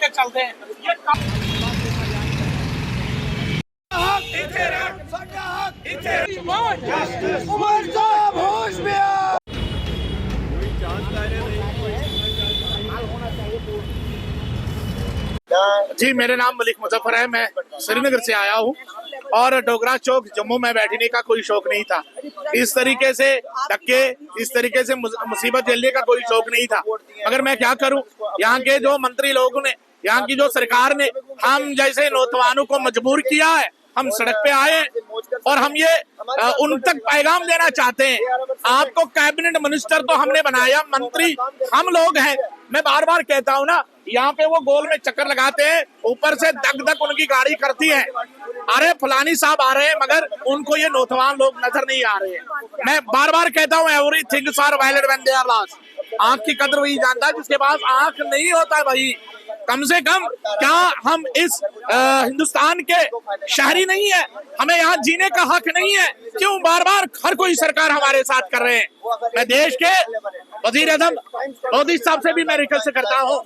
चलते हैं जी। मेरे नाम मलिक मुजफ्फर है, मैं श्रीनगर से आया हूँ और डोगरा चौक जम्मू में बैठने का कोई शौक नहीं था। इस तरीके से धक्के, इस तरीके से मुसीबत झेलने का कोई शौक नहीं था। मगर मैं क्या करूँ, यहाँ के जो मंत्री लोगों ने, यहाँ की जो सरकार ने हम जैसे नौजवानों को मजबूर किया है। हम सड़क पे आए और हम ये उन तक पैगाम देना चाहते हैं। आपको कैबिनेट मिनिस्टर तो हमने बनाया, मंत्री हम लोग हैं। मैं बार बार कहता हूँ ना, यहाँ पे वो गोल में चक्कर लगाते हैं, ऊपर से दग दग उनकी गाड़ी करती है। अरे फलानी साहब आ रहे हैं, मगर उनको ये नौजवान लोग नजर नहीं आ रहे हैं। मैं बार बार कहता हूँ, everything are valid when they are lost. आंख की कदर वही जानता है जिसके पास आंख नहीं होता है भाई। कम से कम क्या हम इस हिंदुस्तान के शहरी नहीं है? हमें यहाँ जीने का हक नहीं है? क्यों बार बार हर कोई सरकार हमारे साथ कर रहे हैं? मैं देश के वजीर आज़म मोदी साहब से भी मैं रिक्वेस्ट करता हूँ,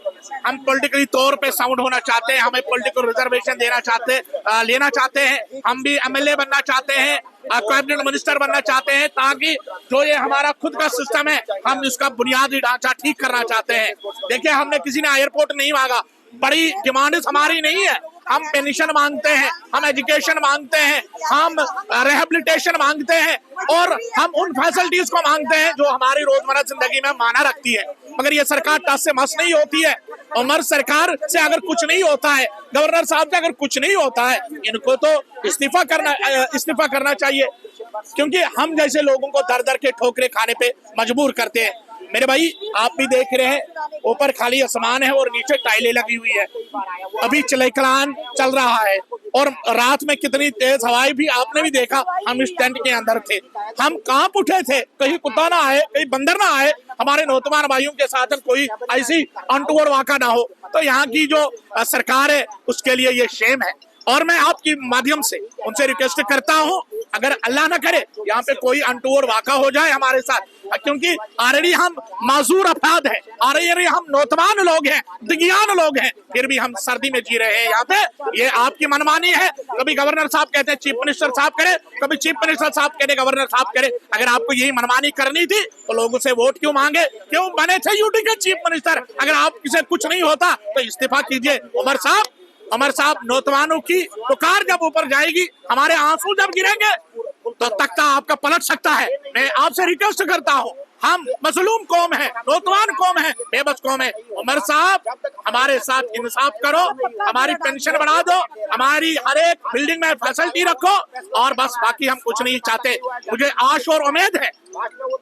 हम पॉलिटिकली तौर पे साउंड होना चाहते हैं, हमें पॉलिटिकल रिजर्वेशन लेना चाहते हैं, हम भी एमएलए बनना चाहते हैं, कैबिनेट मिनिस्टर बनना चाहते हैं, ताकि जो ये हमारा खुद का सिस्टम है हम इसका बुनियादी ढांचा ठीक करना चाहते हैं। देखिए, हमने किसी ने एयरपोर्ट नहीं मांगा, बड़ी डिमांड्स हमारी नहीं है। हम पेंशन मांगते हैं, हम एजुकेशन मांगते हैं, हम रिहेबिलिटेशन मांगते हैं और हम उन फैसिलिटीज को मांगते हैं जो हमारी रोजमर्रा जिंदगी में मायना रखती है। मगर ये सरकार टस से मस नहीं होती है। उमर सरकार से अगर कुछ नहीं होता है, गवर्नर साहब से अगर कुछ नहीं होता है, इनको तो इस्तीफा करना चाहिए, क्योंकि हम जैसे लोगों को दर दर के ठोकरे खाने पे मजबूर करते हैं। मेरे भाई, आप भी देख रहे हैं, ऊपर खाली आसमान है और नीचे टाइलें लगी हुई है। अभी चलेकलान चल रहा है और रात में कितनी तेज हवाएं भी आपने भी देखा। हम इस टेंट के अंदर थे, हम कांप उठे थे, कहीं कुत्ता ना आए, कहीं बंदर ना आए, हमारे नौजवान भाइयों के साथ कोई ऐसी अनटूवर्ड वाक़ा ना हो। तो यहाँ की जो सरकार है उसके लिए ये शेम है। और मैं आपकी माध्यम से उनसे रिक्वेस्ट करता हूँ, अगर अल्लाह ना करे यहाँ पे कोई अनटूवर्ड वाक़ा हो जाए हमारे साथ, क्योंकि ऑलरेडी हम माजूर अफराद हैं, ऑलरेडी हम नौजवान लोग हैं, दिग्यान लोग हैं, फिर भी हम सर्दी में जी रहे हैं यहाँ पे। ये आपकी मनमानी है। कभी गवर्नर साहब कहते हैं चीफ मिनिस्टर साहब करे, कभी चीफ मिनिस्टर साहब कहते गवर्नर साहब करे। अगर आपको यही मनमानी करनी थी तो लोगों से वोट क्यों मांगे? क्यों बने थे यूटी के चीफ मिनिस्टर? अगर आपसे कुछ नहीं होता तो इस्तीफा कीजिए। उमर साहब, नौजवानों की पुकार जब ऊपर जाएगी, हमारे आंसू जब गिरेंगे तो तख्ता आपका पलट सकता है। मैं आपसे रिक्वेस्ट करता हूँ, हम मजलूम कौम है, नौजवान कौम है, बेबस कौम है। उमर साहब, हमारे साथ इंसाफ करो, हमारी पेंशन बढ़ा दो, हमारी हर एक बिल्डिंग में फैसिलिटी रखो और बस, बाकी हम कुछ नहीं चाहते। मुझे आश और उम्मीद है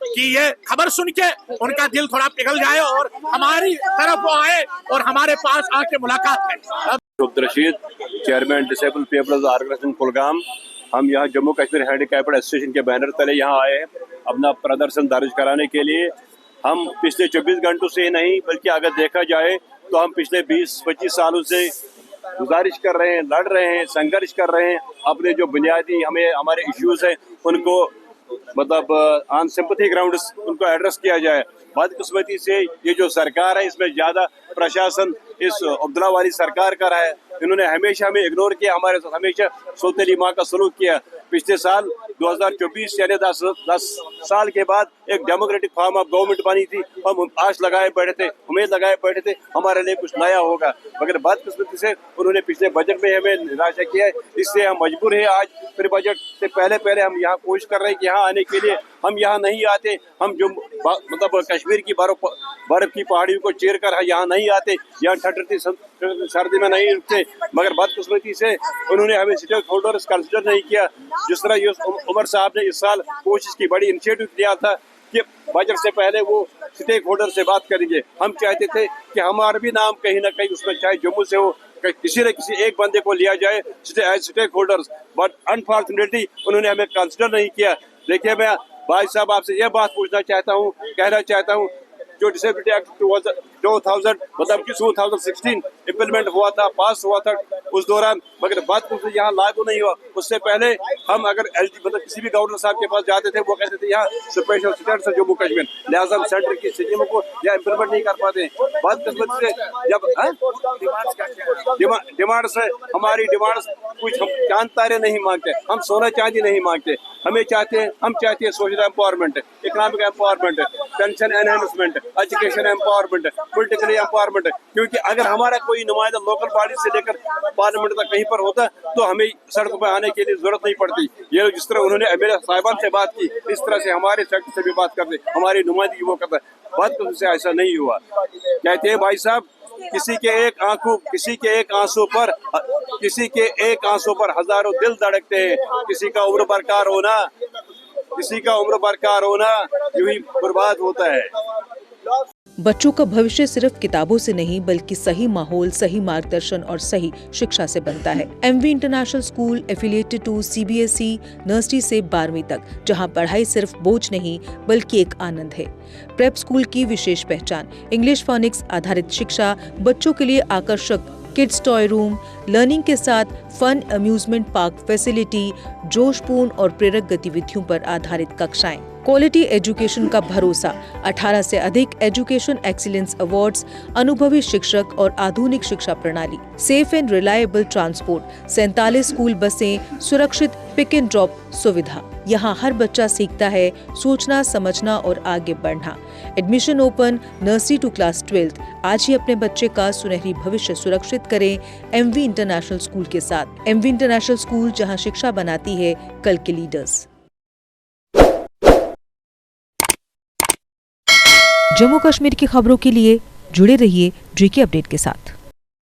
कि ये खबर सुन के उनका दिल थोड़ा पिघल जाए और हमारी तरफ वो आए और हमारे पास आके मुलाकात करें। Abdul Rashid, chairman disable peoples organisation Kulgam. हम यहाँ जम्मू कश्मीर हैंडीकैप्ड एसोसिएशन के बैनर तले यहाँ आए हैं अपना प्रदर्शन दर्ज कराने के लिए। हम पिछले 24 घंटों से ही नहीं, बल्कि अगर देखा जाए तो हम पिछले 20-25 सालों से गुजारिश कर रहे हैं, लड़ रहे हैं, संघर्ष कर रहे हैं। अपने जो बुनियादी हमारे इश्यूज हैं उनको मतलब ऑन सिंपैथी ग्राउंड्स उनको एड्रेस किया जाए। बदकिस्मती से ये जो सरकार है इसमें ज़्यादा प्रशासन इस अब्दुल्ला वाली सरकार का रहा है। इन्होंने हमेशा हमें इग्नोर किया, हमारे साथ हमेशा सौतेली माँ का सलूक किया। पिछले साल 2024 यानी 10 साल के बाद एक डेमोक्रेटिक फॉर्म ऑफ गवर्नमेंट बनी थी। हम आश लगाए बैठे थे, उम्मीद लगाए बैठे थे हमारे लिए कुछ नया होगा, मगर बदकिस्मती से उन्होंने पिछले बजट में हमें निराशा किया है। इससे हम मजबूर हैं आज फिर बजट से पहले हम यहाँ कोशिश कर रहे हैं कि यहाँ आने के लिए। हम यहाँ नहीं आते, हम जो मतलब कश्मीर की बर्फ की पहाड़ियों को चीर कर यहाँ नहीं आते, यहाँ ठंडी सर्दी में नहीं रुकते, मगर बदकिस्मती से उन्होंने हमें स्टेक होल्डर्स कंसिडर नहीं किया। जिस तरह उमर साहब ने इस साल कोशिश की, बड़ी इनिशिएटिव लिया था कि बजट से पहले वो स्टेक होल्डर से बात करेंगे। हम चाहते थे कि हमारा भी नाम कहीं ना कहीं उसमें, चाहे जम्मू से हो, किसी न किसी एक बंदे को लिया जाए स्टेक होल्डर्स, बट अनफॉर्चुनेटली उन्होंने हमें कंसिडर नहीं किया। देखिए, मैं भाई साहब आपसे यह बात पूछना चाहता हूँ, कहना चाहता हूँ, जो डिसेबिलिटी एक्ट 2000 मतलब कि 2016 इम्प्लीमेंट हुआ था, पास हुआ था उस दौरान, मगर बात कुछ यहाँ लागू नहीं हुआ। उससे पहले हम अगर मतलब किसी भी गवर्नर साहब के पास जाते थे, वो कहते थे यहाँ स्पेशल स्टेटस है जम्मू कश्मीर, लिहाजा हम सेंटर की स्कीमों को या इम्प्लीमेंट नहीं कर पाते। बात किस्मत से जब डिमांड्स है, हमारी डिमांड्स कुछ हम चांद तारे नहीं मांगते, हम सोना चांदी नहीं मांगते। हम चाहते हैं social empowerment, economic empowerment, pension enhancement, education empowerment, politically empowerment. क्योंकि अगर हमारा कोई नुमाइंदा लोकल बॉडी से लेकर पार्लियामेंट तक कहीं पर होता तो हमें सड़कों पर आने के लिए जरूरत नहीं पड़ती। ये जिस तरह उन्होंने मेरे साहिबान से बात की, इस तरह से हमारे सेक्टर से भी बात करते, हमारी नुमाइंदगी वो करता। बात से ऐसा नहीं हुआ। कहते हैं भाई साहब, किसी के एक आंसू पर हजारों दिल धड़कते हैं। किसी का उम्र बरकरार होना यूं ही बर्बाद होता है। बच्चों का भविष्य सिर्फ किताबों से नहीं बल्कि सही माहौल, सही मार्गदर्शन और सही शिक्षा से बनता है। MV international school affiliated to CBSE nursery से 12वीं तक, जहां पढ़ाई सिर्फ बोझ नहीं बल्कि एक आनंद है। प्रेप स्कूल की विशेष पहचान इंग्लिश फोनिक्स आधारित शिक्षा, बच्चों के लिए आकर्षक किड्स टॉय रूम, लर्निंग के साथ फन अम्यूजमेंट पार्क फैसिलिटी, जोशपूर्ण और प्रेरक गतिविधियों पर आधारित कक्षाएं, क्वालिटी एजुकेशन का भरोसा, 18 से अधिक एजुकेशन एक्सीलेंस अवार्ड्स, अनुभवी शिक्षक और आधुनिक शिक्षा प्रणाली, safe and reliable transport, 47 school बसें, सुरक्षित पिक एंड ड्रॉप सुविधा। यहाँ हर बच्चा सीखता है सोचना, समझना और आगे बढ़ना। Admission open nursery to class 12। आज ही अपने बच्चे का सुनहरी भविष्य सुरक्षित करें एमवी इंटरनेशनल स्कूल के साथ। एमवी इंटरनेशनल स्कूल, जहाँ शिक्षा बनाती है कल के लीडर्स। जम्मू कश्मीर की खबरों के लिए जुड़े रहिए JK अपडेट के साथ।